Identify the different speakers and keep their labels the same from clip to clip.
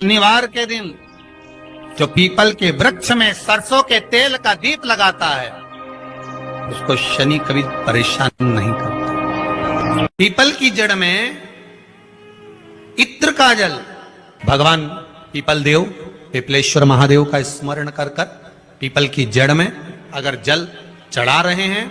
Speaker 1: शनिवार के दिन जो पीपल के वृक्ष में सरसों के तेल का दीप लगाता है उसको शनि कभी परेशान नहीं करता। पीपल की जड़ में इत्र का जल, भगवान पीपल देव पिपलेश्वर महादेव का स्मरण कर कर पीपल की जड़ में अगर जल चढ़ा रहे हैं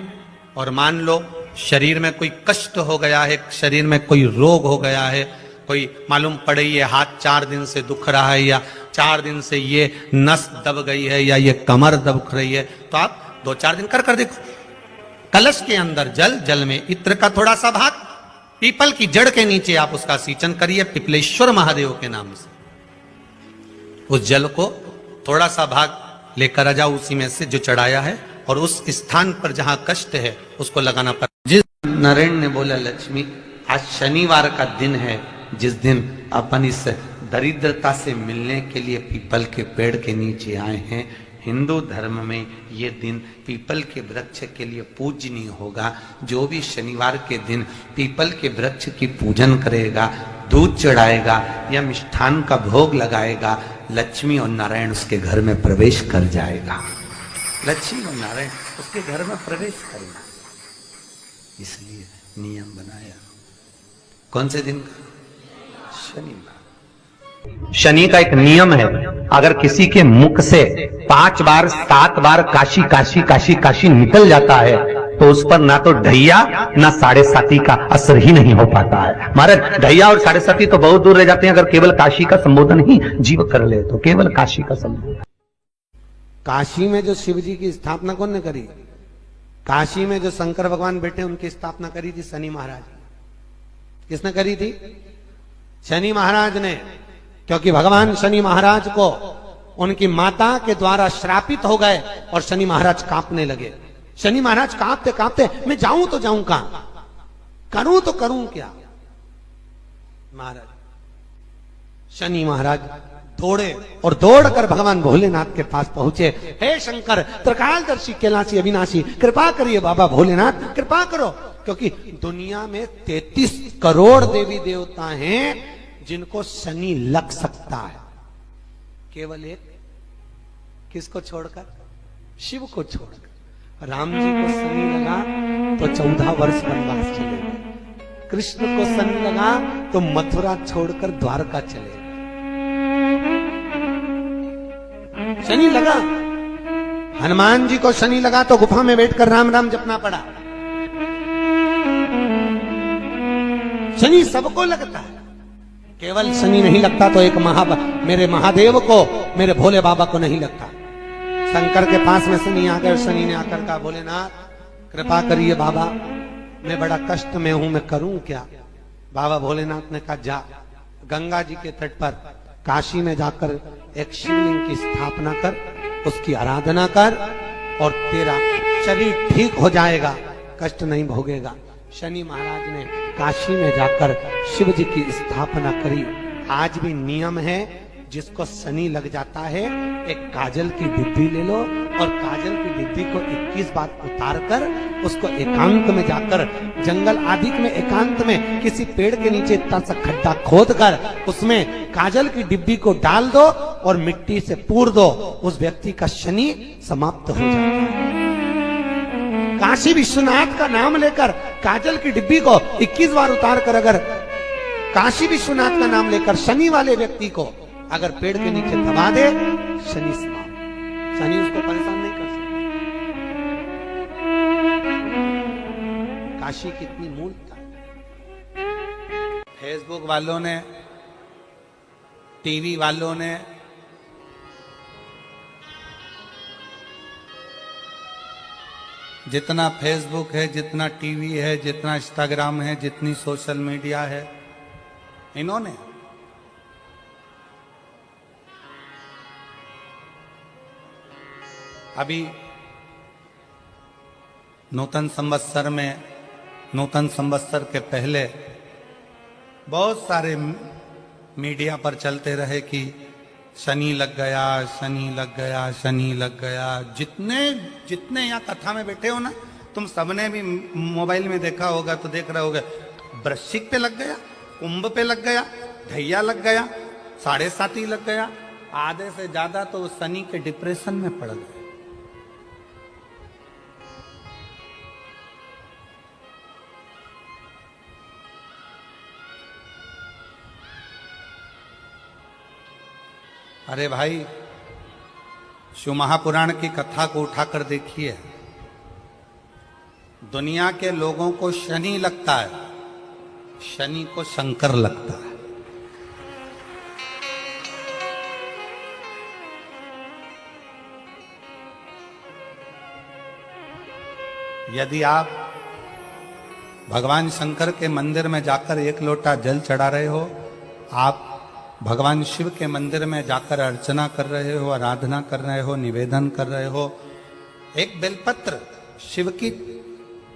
Speaker 1: और मान लो शरीर में कोई कष्ट हो गया है, शरीर में कोई रोग हो गया है, कोई मालूम पड़े ये हाथ 4 दिन से दुख रहा है या 4 दिन से ये नस दब गई है या ये कमर दब रही है, तो आप 2-4 दिन कर देखो। कलश के अंदर जल, जल में इत्र का थोड़ा सा भाग, पीपल की जड़ के नीचे आप उसका सिंचन करिए पिपलेश्वर महादेव के नाम से। उस जल को थोड़ा सा भाग लेकर आ जाओ उसी में से जो चढ़ाया है, और उस स्थान पर जहां कष्ट है उसको लगाना पड़ेगा। जिस नारायण ने बोला लक्ष्मी आज शनिवार का दिन है जिस दिन अपन इस दरिद्रता से मिलने के लिए पीपल के पेड़ के नीचे आए हैं। हिंदू धर्म में ये दिन पीपल के वृक्ष के लिए पूजनीय होगा। जो भी शनिवार के दिन पीपल के वृक्ष की पूजन करेगा, दूध चढ़ाएगा या मिष्ठान का भोग लगाएगा, लक्ष्मी और नारायण उसके घर में प्रवेश कर जाएगा। लक्ष्मी और नारायण उसके घर में प्रवेश करेगा, इसलिए नियम बनाया। कौन से दिन का? शनिवार।
Speaker 2: शनि का एक नियम है, अगर किसी के मुख से 5 बार 7 बार काशी काशी काशी काशी निकल जाता है तो उस पर ना तो ढैया ना 7.5 का असर ही नहीं हो पाता है। महाराज ढैया और 7.5 तो बहुत दूर रह जाते हैं, अगर केवल काशी का संबोधन ही जीव कर ले तो केवल काशी का संबोधन।
Speaker 3: काशी में जो शिव जी की स्थापना कौन ने करी? काशी में जो शंकर भगवान बैठे उनकी स्थापना करी थी शनि महाराज। किसने करी थी? शनि महाराज ने, क्योंकि भगवान शनि महाराज को उनकी माता के द्वारा श्रापित हो गए और शनि महाराज कांपने लगे। शनि महाराज कांपते कांपते मैं जाऊं तो जाऊं कहां, करूं तो करूं क्या। महाराज शनि महाराज दौड़े और दौड़कर भगवान भोलेनाथ के पास पहुंचे। हे शंकर त्रिकालदर्शी कैलाशी अविनाशी, कृपा करिए बाबा भोलेनाथ, कृपा करो। क्योंकि दुनिया में 33 करोड़ देवी देवता हैं जिनको शनि लग सकता है, केवल एक किसको छोड़कर? शिव को छोड़कर। राम जी को शनि लगा तो 14 वर्ष वनवास चले गए। कृष्ण को शनि लगा तो मथुरा छोड़कर द्वारका चले गए। शनि लगा। हनुमान जी को शनि लगा तो गुफा में बैठकर राम राम जपना पड़ा। शनि सबको लगता है, केवल शनि नहीं लगता तो एक मेरे महादेव को, मेरे भोले बाबा को नहीं लगता। शंकर के पास में शनि आ गए। शनि ने आकर कहा भोलेनाथ कृपा करिए बाबा, मैं बड़ा कष्ट में हूं, मैं करूं क्या? बाबा भोलेनाथ ने कहा जा गंगा जी के तट पर काशी में जाकर एक शिवलिंग की स्थापना कर, उसकी आराधना कर और तेरा शरीर ठीक हो जाएगा, कष्ट नहीं भोगेगा। शनि महाराज ने काशी में जाकर शिव जी की स्थापना करी। आज भी नियम है, जिसको शनि लग जाता है एक काजल की डिब्बी ले लो और काजल की डिब्बी को 21 बार उतार कर उसको एकांत में जाकर, जंगल आदि में एकांत में किसी पेड़ के नीचे इतना सा खड्डा खोद कर उसमें काजल की डिब्बी को डाल दो और मिट्टी से पूर दो, उस व्यक्ति का शनि समाप्त हो जाता है। काशी विश्वनाथ का नाम लेकर काजल की डिब्बी को 21 बार उतार कर अगर काशी विश्वनाथ का नाम लेकर शनि वाले व्यक्ति को अगर पेड़ के नीचे दबा दे, शनि समाप्त, शनि उसको परेशान नहीं कर सकता। काशी कितनी मूलता।
Speaker 1: फेसबुक वालों ने, टीवी वालों ने, जितना फेसबुक है, जितना टीवी है, जितना इंस्टाग्राम है, जितनी सोशल मीडिया है, इन्होंने अभी नूतन संवत्सर में, नूतन संवत्सर के पहले बहुत सारे मीडिया पर चलते रहे कि शनि लग गया, शनि लग गया, शनि लग गया। जितने जितने यहाँ कथा में बैठे हो ना, तुम सबने भी मोबाइल में देखा होगा तो देख रहे होगे, वृश्चिक पे लग गया, कुंभ पे लग गया, ढैया लग गया, 7.5 ही लग गया, आधे से ज्यादा तो शनि के डिप्रेशन में पड़ गए। अरे भाई, शिव महापुराण की कथा को उठाकर देखिए, दुनिया के लोगों को शनि लगता है, शनि को शंकर लगता है। यदि आप भगवान शंकर के मंदिर में जाकर 1 लोटा जल चढ़ा रहे हो, आप भगवान शिव के मंदिर में जाकर अर्चना कर रहे हो, आराधना कर रहे हो, निवेदन कर रहे हो, एक बेलपत्र शिव की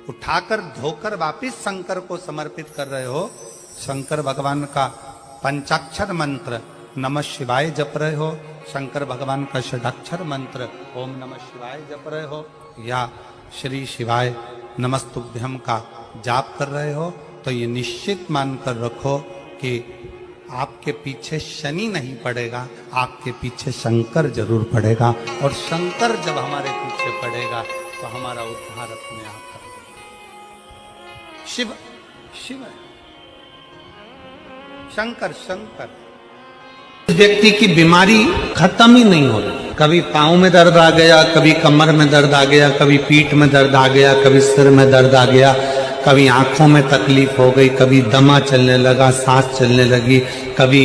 Speaker 1: उठाकर धोकर वापिस शंकर को समर्पित कर रहे हो, शंकर भगवान का पंचाक्षर मंत्र नमः शिवाय जप रहे हो, शंकर भगवान का षडाक्षर मंत्र ओम नमः शिवाय जप रहे हो, या श्री शिवाय नमस्तुभ्यम का जाप कर रहे हो, तो ये निश्चित मानकर रखो कि आपके पीछे शनि नहीं पड़ेगा, आपके पीछे शंकर जरूर पड़ेगा। और शंकर जब हमारे पीछे पड़ेगा तो हमारा उद्धार अपने आप कर देगा। शिव शिव शंकर शंकर। व्यक्ति की बीमारी खत्म ही नहीं हो रही, कभी पांव में दर्द आ गया, कभी कमर में दर्द आ गया, कभी पीठ में दर्द आ गया, कभी सिर में दर्द आ गया, कभी आंखों में तकलीफ हो गई, कभी दमा चलने लगा, सांस चलने लगी, कभी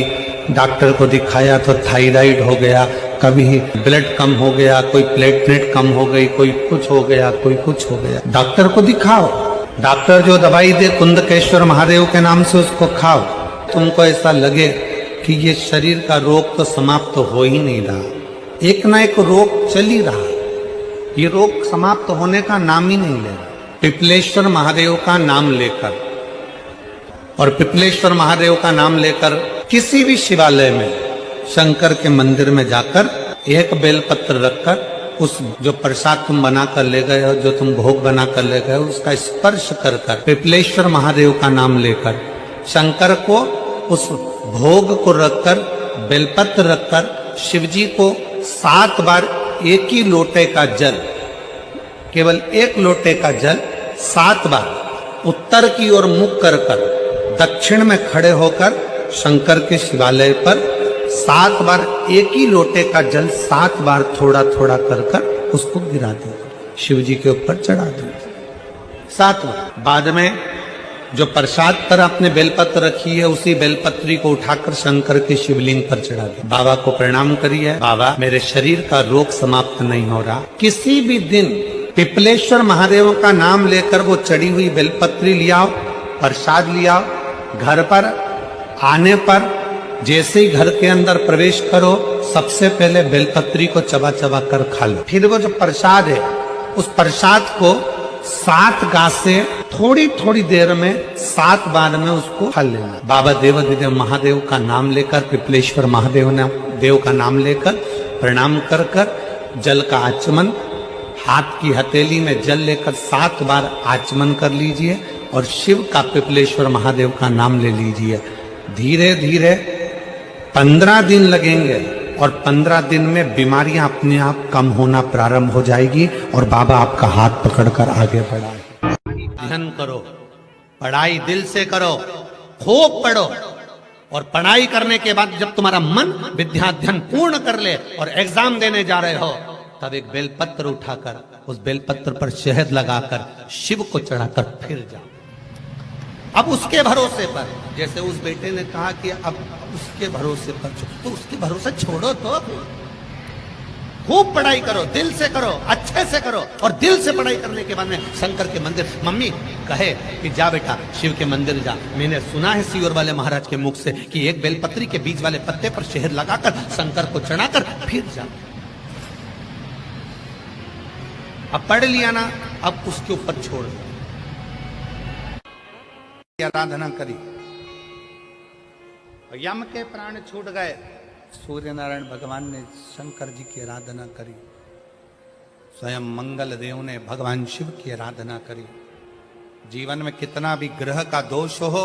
Speaker 1: डॉक्टर को दिखाया तो थायराइड हो गया, कभी ब्लड कम हो गया, कोई प्लेटलेट कम हो गई, कोई कुछ हो गया, कोई कुछ हो गया। डॉक्टर को दिखाओ, डॉक्टर जो दवाई दे कुंदकेश्वर महादेव के नाम से उसको खाओ। तुमको ऐसा लगे कि ये शरीर का रोग तो समाप्त हो ही नहीं रहा, एक ना एक रोग चल ही रहा, ये रोग समाप्त होने का नाम ही नहीं ले रहा। पिपलेश्वर महादेव का नाम लेकर, और पिपलेश्वर महादेव का नाम लेकर किसी भी शिवालय में, शंकर के मंदिर में जाकर एक बेलपत्र रखकर उस जो प्रसाद तुम बना कर ले गए हो, जो तुम भोग बना कर ले गए हो, उसका स्पर्श कर कर पिपलेश्वर महादेव का नाम लेकर शंकर को उस भोग को रखकर, बेलपत्र रखकर शिवजी को 7 बार एक ही लोटे का जल, केवल 1 लोटे का जल 7 बार उत्तर की ओर मुख कर कर दक्षिण में खड़े होकर शंकर के शिवालय पर 7 बार एक ही लोटे का जल 7 बार थोड़ा थोड़ा कर कर उसको गिरा दो, शिव जी के ऊपर चढ़ा दो 7 बार। बाद में जो प्रसाद पर आपने बेलपत्र रखी है, उसी बेलपत्री को उठाकर शंकर के शिवलिंग पर चढ़ा दो। बाबा को प्रणाम करिए, बाबा मेरे शरीर का रोग समाप्त नहीं हो रहा। किसी भी दिन पिपलेश्वर महादेव का नाम लेकर वो चढ़ी हुई बेलपत्री लियाओ, प्रसाद लियाओ, घर पर आने पर जैसे ही घर के अंदर प्रवेश करो, सबसे पहले बेलपत्री को चबा चबा कर खा लो। फिर वो जो प्रसाद है, उस प्रसाद को 7 गांठ से थोड़ी थोड़ी देर में 7 बार में उसको खा लेना। बाबा देवाधिदेव महादेव का नाम लेकर, पिपलेश्वर महादेव देव का नाम लेकर प्रणाम कर कर जल का आचमन, हाथ की हथेली में जल लेकर 7 बार आचमन कर लीजिए और शिव का, पिपलेश्वर महादेव का नाम ले लीजिए। धीरे धीरे 15 दिन लगेंगे और 15 दिन में बीमारियां अपने आप कम होना प्रारंभ हो जाएगी और बाबा आपका हाथ पकड़कर आगे बढ़ाएंगे। ध्यान करो, पढ़ाई दिल से करो, खूब पढ़ो, और पढ़ाई करने के बाद जब तुम्हारा मन विद्या अध्ययन पूर्ण कर ले और एग्जाम देने जा रहे हो, तब एक बेलपत्र उठाकर उस बेलपत्र पर शहद लगाकर शिव को चढ़ाकर फिर जाओ। अब उसके भरोसे पर, जैसे उस बेटे ने कहा कि अब उसके भरोसे पर, तो उसके भरोसे छोड़ो, तो खूब पढ़ाई करो, दिल से करो, अच्छे से करो। और दिल से पढ़ाई करने के बाद में शंकर के मंदिर, मम्मी कहे कि जा बेटा शिव के मंदिर जा। मैंने सुना है सीवर वाले महाराज के मुख से कि एक बेलपत्री के बीच वाले पत्ते पर शहद लगाकर शंकर को चढ़ाकर फिर जा। अब पढ़ लिया ना, अब उसके ऊपर छोड़ दो। आराधना करी, यम के प्राण छूट गए, सूर्य नारायण भगवान ने शंकर जी की आराधना करी, स्वयं मंगल देव ने भगवान शिव की आराधना करी। जीवन में कितना भी ग्रह का दोष हो,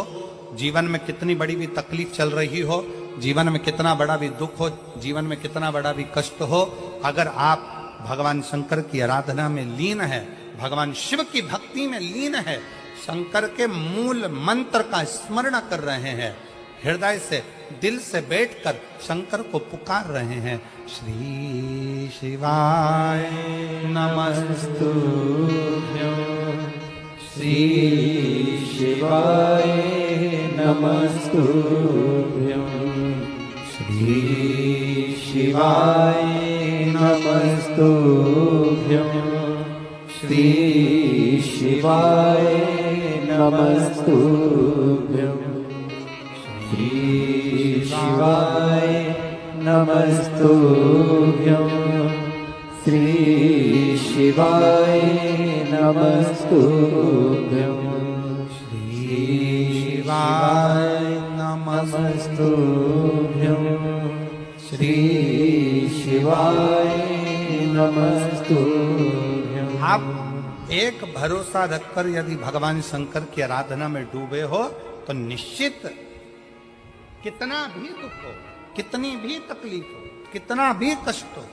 Speaker 1: जीवन में कितनी बड़ी भी तकलीफ चल रही हो, जीवन में कितना बड़ा भी दुख हो, जीवन में कितना बड़ा भी कष्ट हो, अगर आप भगवान शंकर की आराधना में लीन है, भगवान शिव की भक्ति में लीन है, शंकर के मूल मंत्र का स्मरण कर रहे हैं, हृदय से दिल से बैठकर शंकर को पुकार रहे हैं, श्री शिवाय नमस्तुभ्यं,
Speaker 4: श्री शिवाय नमस्तुभ्यं, श्री शिवाय नमस्तुभ्यं, श्री शिवाय नमस्तुभ्यं, श्री शिवाय नमस्तुभ्यं, श्री शिवाय नमस्तुभ्यं, श्री शिवाय नमस्तुभ्यं, श्री शिवाय नमस्तुभ्यं।
Speaker 1: आप एक भरोसा रखकर यदि भगवान शंकर की आराधना में डूबे हो तो निश्चित कितना भी दुख हो, कितनी भी तकलीफ हो, कितना भी कष्ट हो,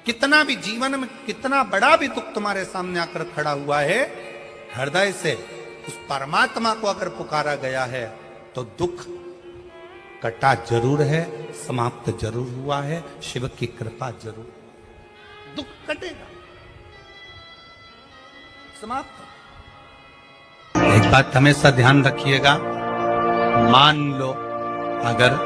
Speaker 1: कितना भी जीवन में कितना बड़ा भी दुख तुम्हारे सामने आकर खड़ा हुआ है, हृदय से उस परमात्मा को अगर पुकारा गया है तो दुख कटा जरूर है, समाप्त जरूर हुआ है, शिव की कृपा जरूर, दुख कटेगा, समाप्त। एक बात हमेशा ध्यान रखिएगा, मान लो अगर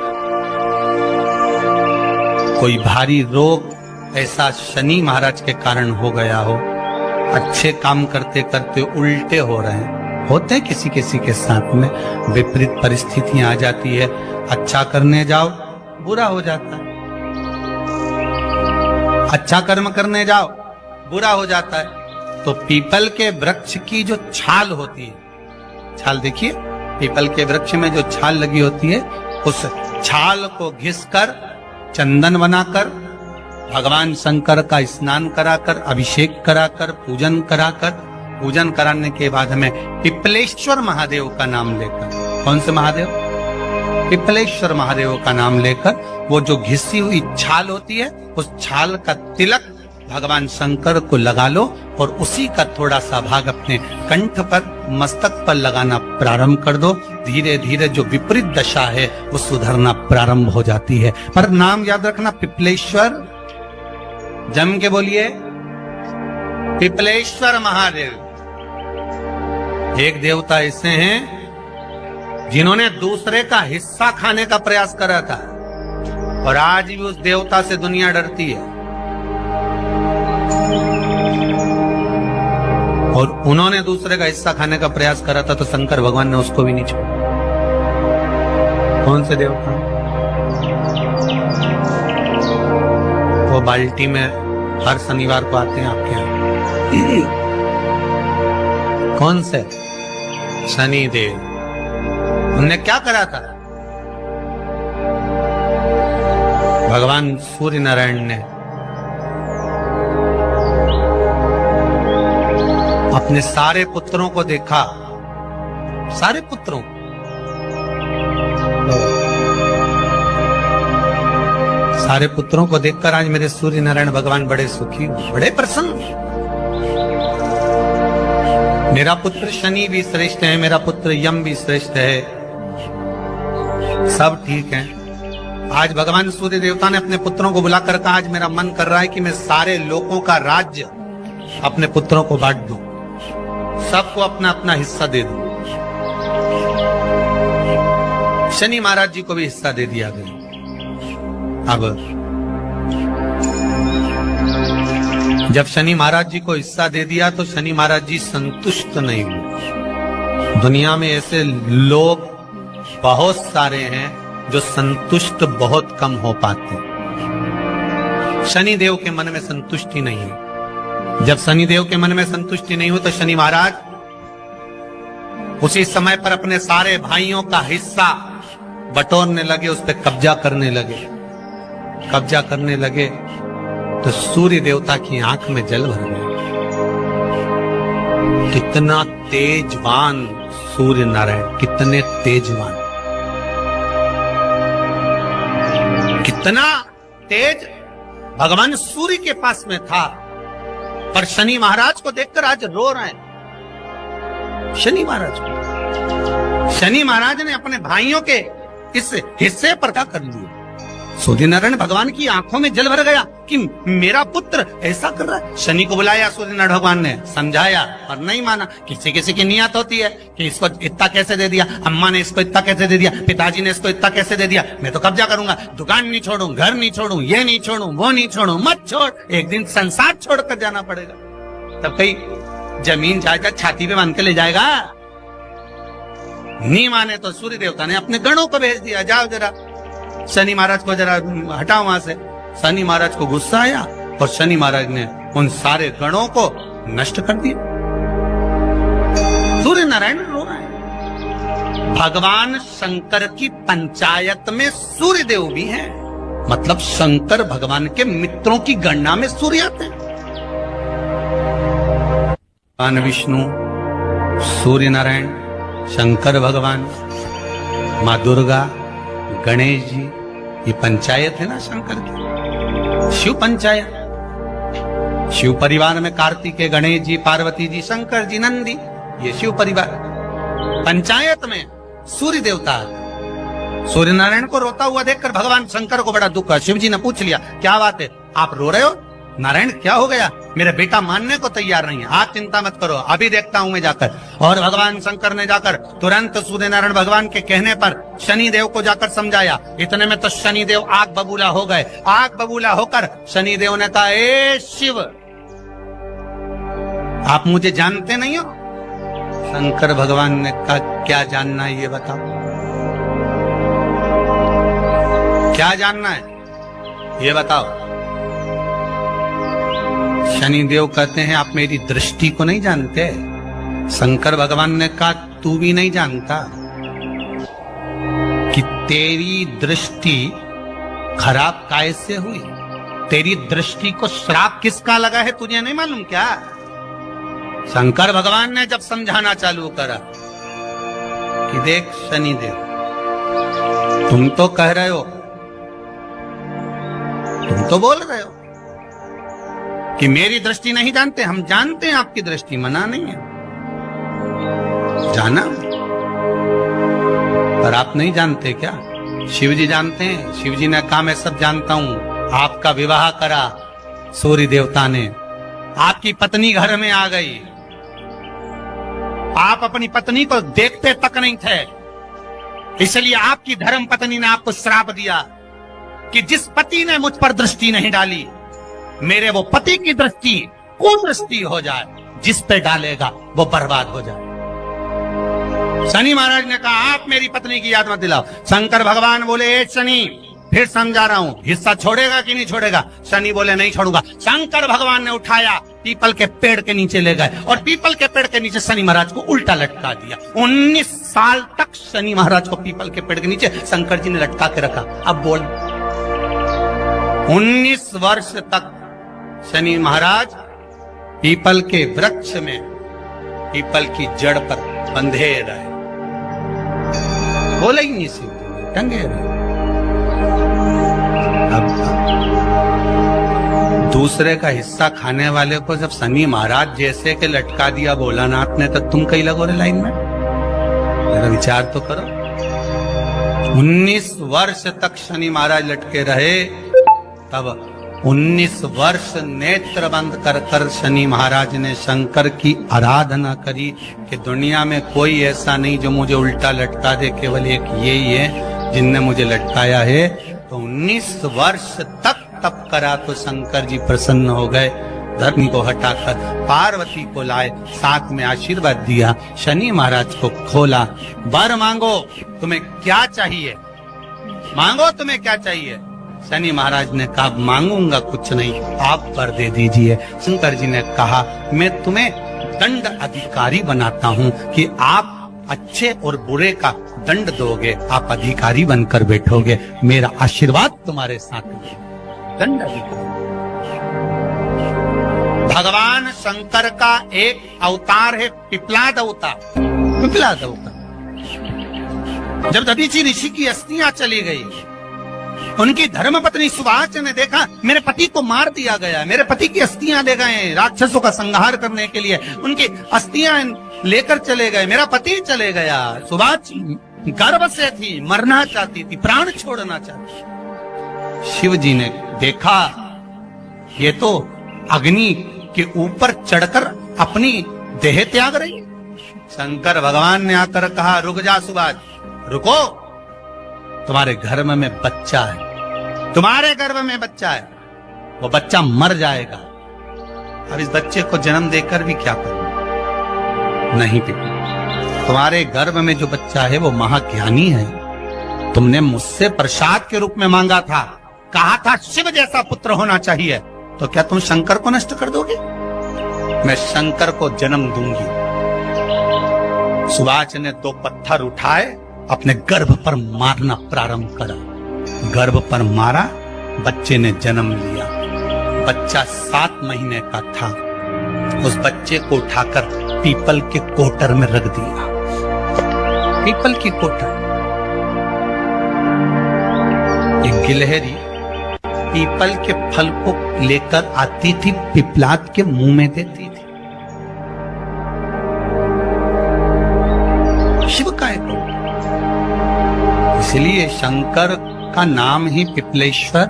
Speaker 1: कोई भारी रोग ऐसा शनि महाराज के कारण हो गया हो, अच्छे काम करते करते उल्टे हो रहे हैं, होते हैं किसी किसी के साथ में, विपरीत परिस्थितियां आ जाती है, अच्छा करने जाओ बुरा हो जाता है, अच्छा कर्म करने जाओ बुरा हो जाता है। तो पीपल के वृक्ष की जो छाल होती है, छाल देखिए, पीपल के वृक्ष में जो छाल लगी होती है, उस छाल को घिसकर चंदन बनाकर भगवान शंकर का स्नान कराकर, अभिषेक कराकर, पूजन कराकर, पूजन कराने के बाद हमें पिपलेश्वर महादेव का नाम लेकर, कौन से महादेव? पिपलेश्वर महादेव का नाम लेकर वो जो घिसी हुई छाल होती है, उस छाल का तिलक भगवान शंकर को लगा लो और उसी का थोड़ा सा भाग अपने कंठ पर, मस्तक पर लगाना प्रारंभ कर दो। धीरे धीरे जो विपरीत दशा है वो सुधरना प्रारंभ हो जाती है। पर नाम याद रखना, पिपलेश्वर, जम के बोलिए, पिपलेश्वर महादेव। एक देवता ऐसे हैं जिन्होंने दूसरे का हिस्सा खाने का प्रयास करा था और आज भी उस देवता से दुनिया डरती है। और उन्होंने दूसरे का हिस्सा खाने का प्रयास करा था तो शंकर भगवान ने उसको भी नहीं छोड़ा। कौन से देवता? वो बाल्टी में हर शनिवार को आते हैं आपके यहाँ। कौन से? शनि देव। उनने क्या करा था? भगवान सूर्य नारायण ने अपने सारे पुत्रों को देखा, सारे पुत्रों, सारे पुत्रों को देखकर आज मेरे सूर्य नारायण भगवान बड़े सुखी, बड़े प्रसन्न। मेरा पुत्र शनि भी श्रेष्ठ है, मेरा पुत्र यम भी श्रेष्ठ है, सब ठीक है। आज भगवान सूर्य देवता ने अपने पुत्रों को बुलाकर कहा, आज मेरा मन कर रहा है कि मैं सारे लोगों का राज्य अपने पुत्रों को बांट दूं, सबको अपना अपना हिस्सा दे दूं। शनि महाराज जी को भी हिस्सा दे दिया गया। अब जब शनि महाराज जी को हिस्सा दे दिया तो शनि महाराज जी संतुष्ट नहीं हुए। दुनिया में ऐसे लोग बहुत सारे हैं जो संतुष्ट बहुत कम हो पाते। शनि देव के मन में संतुष्टि नहीं है। जब शनि देव के मन में संतुष्टि नहीं हो तो शनि महाराज उसी समय पर अपने सारे भाइयों का हिस्सा बटोरने लगे, उस पर कब्जा करने लगे। कब्जा करने लगे तो सूर्य देवता की आंख में जल भर गया। कितना तेजवान सूर्य नारायण, कितने तेजवान। इतना तेज भगवान सूर्य के पास में था, पर शनि महाराज को देखकर आज रो रहे हैं। शनि महाराज ने अपने भाइयों के इस हिस्से पर क्या कर लिया। सूर्य नारायण भगवान की आंखों में जल भर गया कि मेरा पुत्र ऐसा कर रहा है। शनि को बुलाया सूर्य नारायण भगवान ने, समझाया और नहीं माना। किसी किसी की नियत होती है कि इसको इतना कैसे दे दिया, अम्मा ने इसको इतना कैसे दे दिया, पिताजी ने इसको इतना कैसे दे दिया, मैं तो कब्जा करूंगा, दुकान नहीं छोड़ूं, घर नहीं छोड़ूं, ये नहीं छोड़ूं, वो नहीं छोड़ूं। मत छोड़, एक दिन संसार छोड़कर जाना पड़ेगा। तब कई जमीन जायदाद छाती पे बांध के ले जाएगा। नहीं माने तो सूर्य देवता ने अपने गणों को भेज दिया, जाओ जरा शनि महाराज को जरा हटाओ वहां से। शनि महाराज को गुस्सा आया और शनि महाराज ने उन सारे गणों को नष्ट कर दिया। सूर्य नारायण रो रहे हैं। भगवान शंकर की पंचायत में सूर्य देव भी हैं, मतलब शंकर भगवान के मित्रों की गणना में सूर्य आते हैं। भगवान विष्णु, सूर्य नारायण, शंकर भगवान, माँ दुर्गा, गणेश जी, ये पंचायत है ना शंकर की, शिव पंचायत। शिव परिवार में कार्तिकेय, गणेश जी, पार्वती जी, शंकर जी, नंदी, ये शिव परिवार। पंचायत में सूर्य देवता। सूर्य नारायण को रोता हुआ देखकर भगवान शंकर को बड़ा दुख है। शिव जी ने पूछ लिया, क्या बात है, आप रो रहे हो? नारायण क्या हो गया? मेरा बेटा मानने को तैयार नहीं है। आप चिंता मत करो, अभी देखता हूं मैं जाकर। और भगवान शंकर ने जाकर तुरंत सूर्य नारायण भगवान के कहने पर शनि देव को जाकर समझाया। इतने में तो शनि देव आग बबूला हो गए। आग बबूला होकर शनि देव ने कहा, ए शिव, आप मुझे जानते नहीं हो? शंकर भगवान ने कहा, क्या जानना है ये बताओ, क्या जानना है ये बताओ। शनि देव कहते हैं, आप मेरी दृष्टि को नहीं जानते। शंकर भगवान ने कहा, तू भी नहीं जानता कि तेरी दृष्टि खराब कैसे हुई। तेरी दृष्टि को श्राप किसका लगा है तुझे नहीं मालूम क्या? शंकर भगवान ने जब समझाना चालू करा कि देख शनि देव, तुम तो कह रहे हो, तुम तो बोल रहे हो कि मेरी दृष्टि नहीं जानते। हम जानते हैं आपकी दृष्टि, मना नहीं है, जाना, पर आप नहीं जानते क्या? शिव जी जानते हैं। शिव जी ने कहा, मैं सब जानता हूं। आपका विवाह करा सूर्य देवता ने, आपकी पत्नी घर में आ गई, आप अपनी पत्नी को देखते तक नहीं थे, इसलिए आपकी धर्म पत्नी ने आपको श्राप दिया कि जिस पति ने मुझ पर दृष्टि नहीं डाली, मेरे वो पति की दृष्टि कुदृष्टि हो जाए, जिस पे डालेगा वो बर्बाद हो जाए। शनि महाराज ने कहा, आप मेरी पत्नी की याद मत दिलाओ। शंकर भगवान बोले, ए शनि, फिर समझा रहा हूं, हिस्सा छोड़ेगा कि नहीं छोड़ेगा? शनि बोले, नहीं छोड़ूंगा। शंकर भगवान ने उठाया, पीपल के पेड़ के नीचे ले गए और पीपल के पेड़ के नीचे शनि महाराज को उल्टा लटका दिया। 19 साल तक शनि महाराज को पीपल के पेड़ के नीचे शंकर जी ने लटका के रखा। अब बोल, 19 वर्ष तक शनि महाराज पीपल के वृक्ष में, पीपल की जड़ पर बंधे रहे, बोले ही नहीं, सिर्फ टंगे रहे। अब दूसरे का हिस्सा खाने वाले को जब शनि महाराज जैसे के लटका दिया भोलानाथ ने, तो तुम कहीं लगो रे लाइन में? मेरा विचार तो करो। 19 वर्ष तक शनि महाराज लटके रहे, तब 19 वर्ष नेत्र बंद कर कर शनि महाराज ने शंकर की आराधना करी कि दुनिया में कोई ऐसा नहीं जो मुझे उल्टा लटका दे, केवल एक यही है जिनने मुझे लटकाया है। तो 19 वर्ष तक तप करा तो शंकर जी प्रसन्न हो गए। धरनी को हटाकर पार्वती को लाए, साथ में आशीर्वाद दिया, शनि महाराज को खोला। वर मांगो, तुम्हें क्या चाहिए, मांगो तुम्हें क्या चाहिए। शनि महाराज ने कहा, मांगूंगा कुछ नहीं, आप वर दे दीजिए। शंकर जी ने कहा, मैं तुम्हें दंड अधिकारी बनाता हूँ कि आप अच्छे और बुरे का दंड दोगे, आप अधिकारी बनकर बैठोगे, मेरा आशीर्वाद तुम्हारे साथ है। दंड अधिकारी। भगवान शंकर का एक अवतार है पिपलाद अवतार। पिपलाद अवतार, जब दधीचि ऋषि की अस्थियां चली गई उनकी धर्मपत्नी सुभाष ने देखा मेरे पति को मार दिया गया, मेरे पति की अस्थियां ले गए राक्षसों का संहार करने के लिए, उनकी अस्थियां लेकर चले गए, मेरा पति चले गया। सुभाष गर्भ से थी, मरना चाहती थी, प्राण छोड़ना चाहती थी। शिव जी ने देखा ये तो अग्नि के ऊपर चढ़कर अपनी देह त्याग रही है। शंकर भगवान ने आकर कहा रुक जा सुभाष, रुको, तुम्हारे गर्भ में बच्चा है, तुम्हारे गर्भ में बच्चा है, वो बच्चा मर जाएगा। अब इस बच्चे को जन्म देकर भी क्या करूं? नहीं पिता, तुम्हारे गर्भ में जो बच्चा है वो महाज्ञानी है। तुमने मुझसे प्रसाद के रूप में मांगा था, कहा था शिव जैसा पुत्र होना चाहिए, तो क्या तुम शंकर को नष्ट कर दोगे? मैं शंकर को जन्म दूंगी। सुभाष ने 2 पत्थर उठाए, अपने गर्भ पर मारना प्रारंभ करा, गर्भ पर मारा, बच्चे ने जन्म लिया। बच्चा 7 महीने का था। उस बच्चे को उठाकर पीपल के कोटर में रख दिया। पीपल की कोटर। एक गिलहरी पीपल के फल को लेकर आती थी, पिपलाद के मुंह में देती थी। शिव का एक, इसलिए शंकर का नाम ही पिपलेश्वर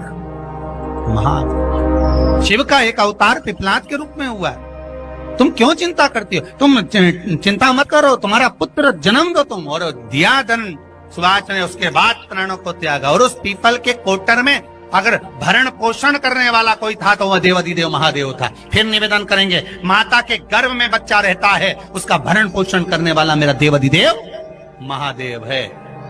Speaker 1: महादेव। शिव का एक अवतार पिपलाद के रूप में हुआ है। तुम क्यों चिंता करती हो? तुम चिंता मत करो, तुम्हारा पुत्र जन्म दो तुम। और दिया धन सुभाष ने, उसके बाद प्राणों को त्यागा। और उस पीपल के कोटर में अगर भरण पोषण करने वाला कोई था तो वह देवाधिदेव महादेव था। फिर निवेदन करेंगे, माता के गर्भ में बच्चा रहता है, उसका भरण पोषण करने वाला मेरा देवाधिदेव महादेव है।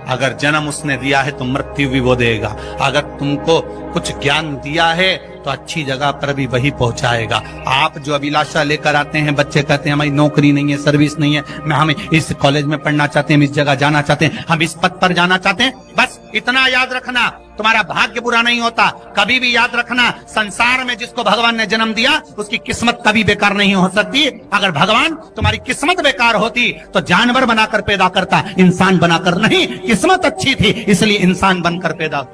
Speaker 1: अगर जन्म उसने दिया है तो मृत्यु भी वो देगा। अगर तुमको कुछ ज्ञान दिया है तो अच्छी जगह पर भी वही पहुंचाएगा। आप जो अभिलाषा लेकर आते हैं, बच्चे कहते हैं हमारी नौकरी नहीं है, सर्विस नहीं है, हम इस कॉलेज में पढ़ना चाहते हैं, हम इस जगह जाना चाहते हैं, हम इस पद पर जाना चाहते हैं, बस इतना याद रखना, तुम्हारा भाग्य बुरा नहीं होता। कभी भी याद रखना, संसार में जिसको भगवान ने जन्म दिया उसकी किस्मत कभी बेकार नहीं हो सकती। अगर भगवान तुम्हारी किस्मत बेकार होती तो जानवर बनाकर पैदा करता, इंसान बनाकर नहीं। किस्मत अच्छी थी इसलिए इंसान बनकर पैदा,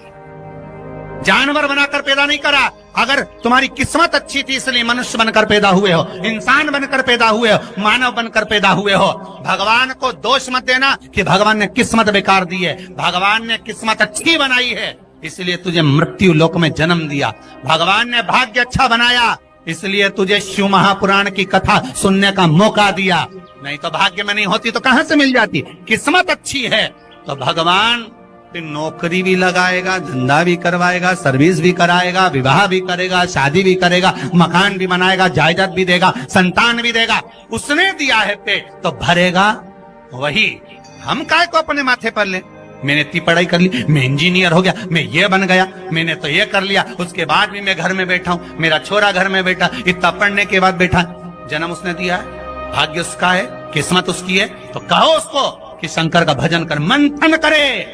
Speaker 1: जानवर बनाकर पैदा नहीं करा। अगर तुम्हारी किस्मत अच्छी थी इसलिए मनुष्य बनकर पैदा हुए हो, इंसान बनकर पैदा हुए हो, मानव बनकर पैदा हुए हो। भगवान को दोष मत देना कि भगवान ने किस्मत बेकार दी है। भगवान ने किस्मत अच्छी बनाई है इसलिए तुझे मृत्यु लोक में जन्म दिया। भगवान ने भाग्य अच्छा बनाया इसलिए तुझे शिव महापुराण की कथा सुनने का मौका दिया। नहीं तो भाग्य में नहीं होती तो कहां से मिल जाती? किस्मत अच्छी है तो भगवान नौकरी भी लगाएगा, धंधा भी करवाएगा, सर्विस भी कराएगा, विवाह भी करेगा, शादी भी करेगा, मकान भी बनाएगा, जायदाद भी देगा, संतान भी देगा। उसने दिया है पेट तो भरेगा वही। हम काय को अपने माथे पर ले? मैंने इतनी पढ़ाई कर ली, मैं इंजीनियर हो गया, मैं ये बन गया, मैंने तो ये कर लिया, उसके बाद भी मैं घर में बैठा हूं, मेरा छोरा घर में बैठा, इतना पढ़ने के बाद बैठा। जन्म उसने दिया है, भाग्य उसका है, किस्मत उसकी है, तो कहो उसको कि शंकर का भजन कर, मंथन करे,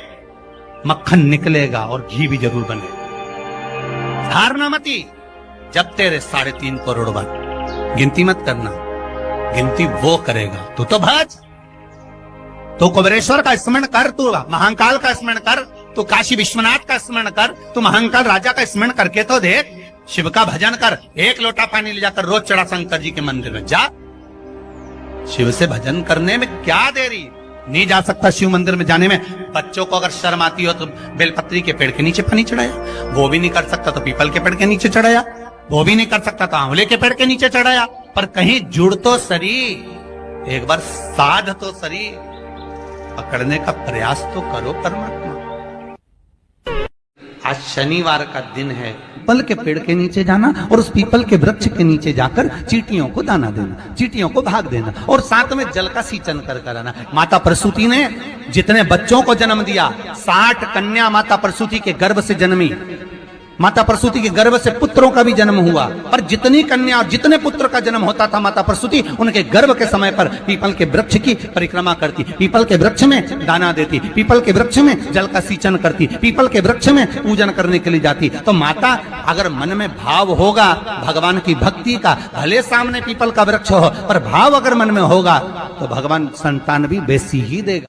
Speaker 1: मक्खन निकलेगा और घी भी जरूर बनेगा। धारणा मती, जब तेरे 3.5 करोड़ बन, गिनती मत करना, गिनती वो करेगा। तू तो भज, तू कुबेरेश्वर का स्मरण कर, तू महाकाल का स्मरण कर, तू काशी विश्वनाथ का स्मरण कर, तू महाकाल राजा का स्मरण करके तो देख। शिव का भजन कर, 1 लोटा पानी ले जाकर रोज चढ़ा शंकर जी के मंदिर में जा। शिव से भजन करने में क्या देरी? नहीं जा सकता शिव मंदिर में जाने में? बच्चों को अगर शर्म आती हो तो बेलपत्री के पेड़ के नीचे पानी चढ़ाया, वो भी नहीं कर सकता तो पीपल के पेड़ के नीचे चढ़ाया, वो भी नहीं कर सकता तो आंवले के पेड़ के नीचे चढ़ाया। पर कहीं जुड़ तो सरी, एक बार साध तो सरी, पकड़ने का प्रयास तो करो परमात्मा। आज शनिवार का दिन है, पीपल के पेड़ के नीचे जाना और उस पीपल के वृक्ष के नीचे जाकर चींटियों को दाना देना, चींटियों को भाग देना और साथ में जल का सींचन कर कराना। माता प्रसूति ने जितने बच्चों को जन्म दिया, 60 कन्या माता प्रसूति के गर्भ से जन्मी, माता प्रसूति के गर्भ से पुत्रों का भी जन्म हुआ। और जितनी कन्या और जितने पुत्र का जन्म होता था माता प्रसूति उनके गर्भ के समय पर पीपल के वृक्ष की परिक्रमा करती, पीपल के वृक्ष में दाना देती, पीपल के वृक्ष में जल का सींचन करती, पीपल के वृक्ष में पूजन करने के लिए जाती। तो माता अगर मन में भाव होगा भगवान की भक्ति का, भले सामने पीपल का वृक्ष हो, पर भाव अगर मन में होगा तो भगवान संतान भी वैसी ही देगा।